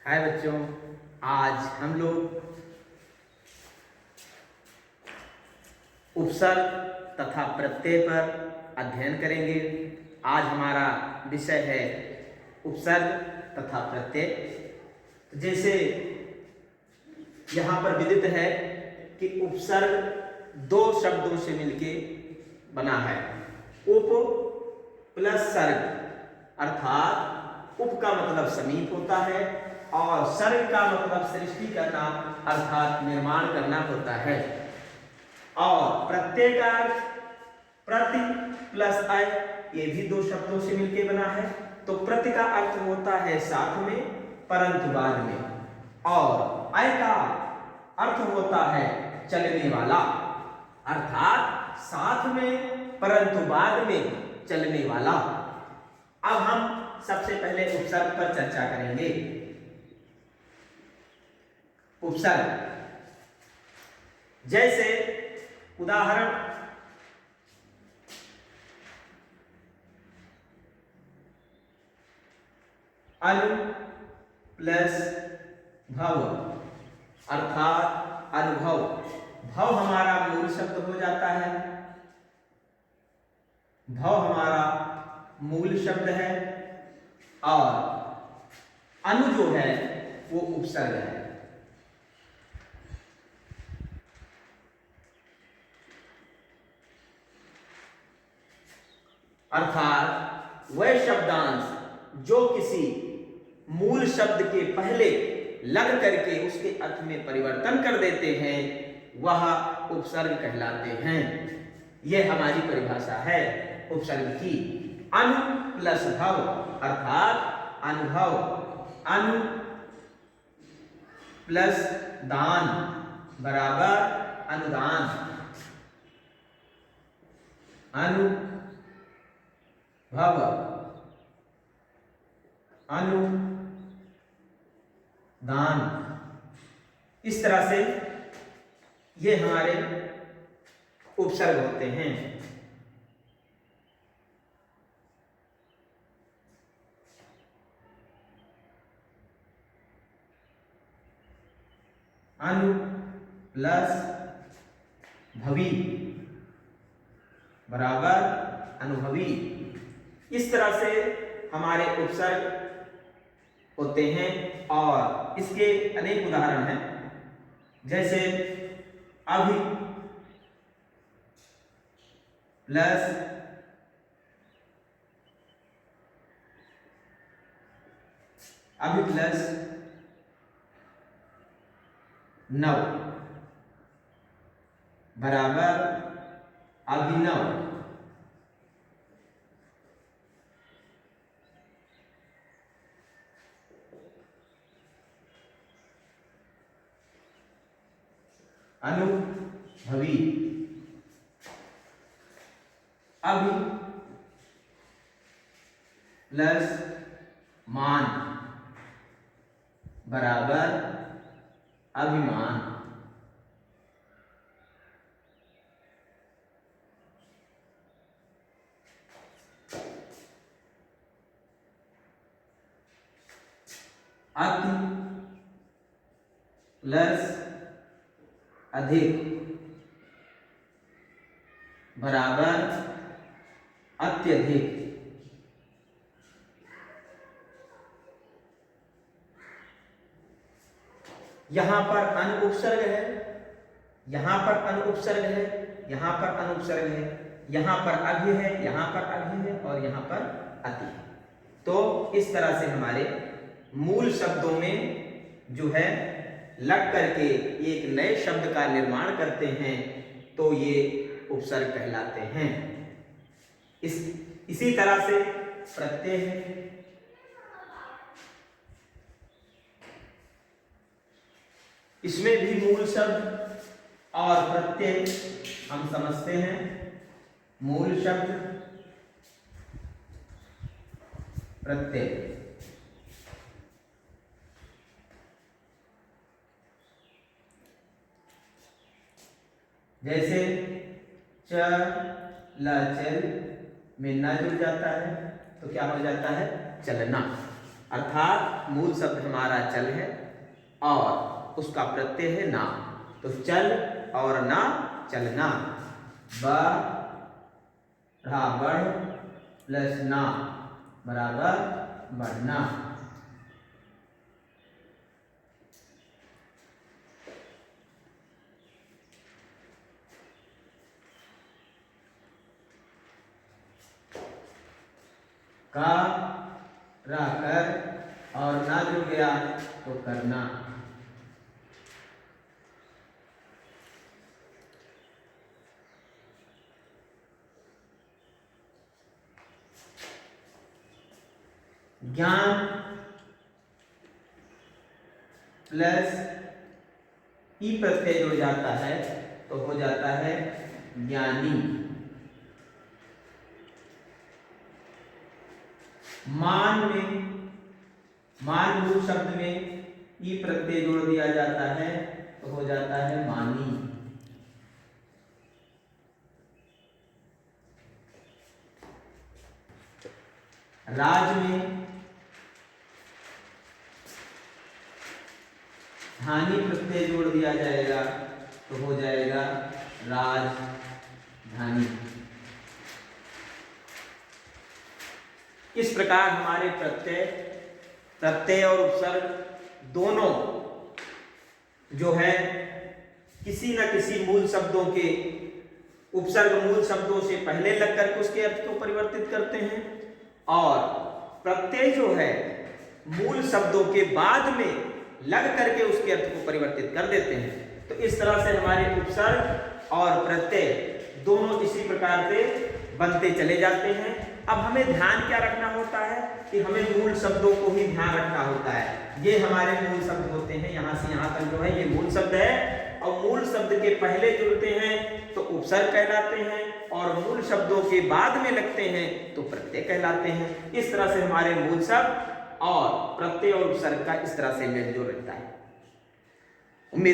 हाय बच्चों, आज हम लोग उपसर्ग तथा प्रत्यय पर अध्ययन करेंगे। आज हमारा विषय है उपसर्ग तथा प्रत्यय। जैसे यहाँ पर विदित है कि उपसर्ग दो शब्दों से मिलके बना है। उप प्लस सर्ग, अर्थात उप का मतलब समीप होता है और सर्ग का मतलब सृष्टि करना अर्थात निर्माण करना होता है। और प्रत्यय का प्रति प्लस अय, ये भी दो शब्दों से मिलकर बना है। तो प्रति का अर्थ होता है साथ में परंतु बाद में, और अय का अर्थ होता है चलने वाला, अर्थात साथ में परंतु बाद में चलने वाला। अब हम सबसे पहले उपसर्ग पर चर्चा करेंगे। उपसर्ग जैसे उदाहरण अनु प्लस भव, अर्थात अनुभव। भव हमारा मूल शब्द हो जाता है, भव हमारा मूल शब्द है और अनु जो है वो उपसर्ग है। अर्थात वह शब्दांश जो किसी मूल शब्द के पहले लग करके उसके अर्थ में परिवर्तन कर देते हैं वह उपसर्ग कहलाते हैं। यह हमारी परिभाषा है उपसर्ग की। अनु प्लस भव, अर्थात अनुभव। अनु प्लस दान बराबर अनुदान। अनु भव अनु दान। इस तरह से ये हमारे उपसर्ग होते हैं। अनु प्लस भवी बराबर अनुभवी। इस तरह से हमारे उपसर्ग होते हैं और इसके अनेक उदाहरण हैं। जैसे अभि प्लस नव बराबर अभिनव। अनुभवी अभि प्लस मान बराबर अभिमान। अति प्लस अधिक बराबर अत्यधिक। यहां पर अनुपसर्ग है, यहां पर अनुपसर्ग है, यहां पर अनुपसर्ग है, यहां पर अभि है, यहां पर अभि है और यहां पर अति है। तो इस तरह से हमारे मूल शब्दों में जो है लग करके एक नए शब्द का निर्माण करते हैं तो ये उपसर्ग कहलाते हैं। इसी तरह से प्रत्यय है। इसमें भी मूल शब्द और प्रत्यय हम समझते हैं। मूल शब्द प्रत्यय। जैसे च ला चल में ना जुड़ जाता है तो क्या हो जाता है? चलना। अर्थात मूल शब्द हमारा चल है और उसका प्रत्यय है ना, तो चल और ना चलना, बराबर प्लस ना बराबर बढ़ना। का रा कर और ना जुड़ गया तो करना। ज्ञान प्लस ई प्रत्यय जुड़ जाता है तो हो जाता है ज्ञानी। मान में, मान मूल शब्द में ई प्रत्यय जोड़ दिया जाता है तो हो जाता है मानी। राज में धानी प्रत्यय जोड़ दिया जाएगा तो हो जाएगा राजधानी। इस प्रकार हमारे प्रत्यय और उपसर्ग दोनों जो है किसी न किसी मूल शब्दों के उपसर्ग मूल शब्दों से पहले लग करके उसके अर्थ को परिवर्तित करते हैं और प्रत्यय जो है मूल शब्दों के बाद में लग करके उसके अर्थ को परिवर्तित कर देते हैं। तो इस तरह से हमारे उपसर्ग और प्रत्यय दोनों इसी प्रकार से बनते चले जाते हैं। अब हमें ध्यान क्या रखना होता है कि हमें मूल शब्दों को ही ध्यान रखना होता है। ये हमारे मूल शब्द होते हैं, यहाँ से यहाँ तक जो है ये मूल शब्द है और मूल शब्द के पहले जुड़ते हैं तो उपसर्ग कहलाते हैं और मूल शब्दों के बाद में लगते हैं तो प्रत्यय कहलाते हैं। इस तरह से हमारे मूल शब्द और प्रत्यय और उपसर्ग का इस तरह से मेल जोल रहता है।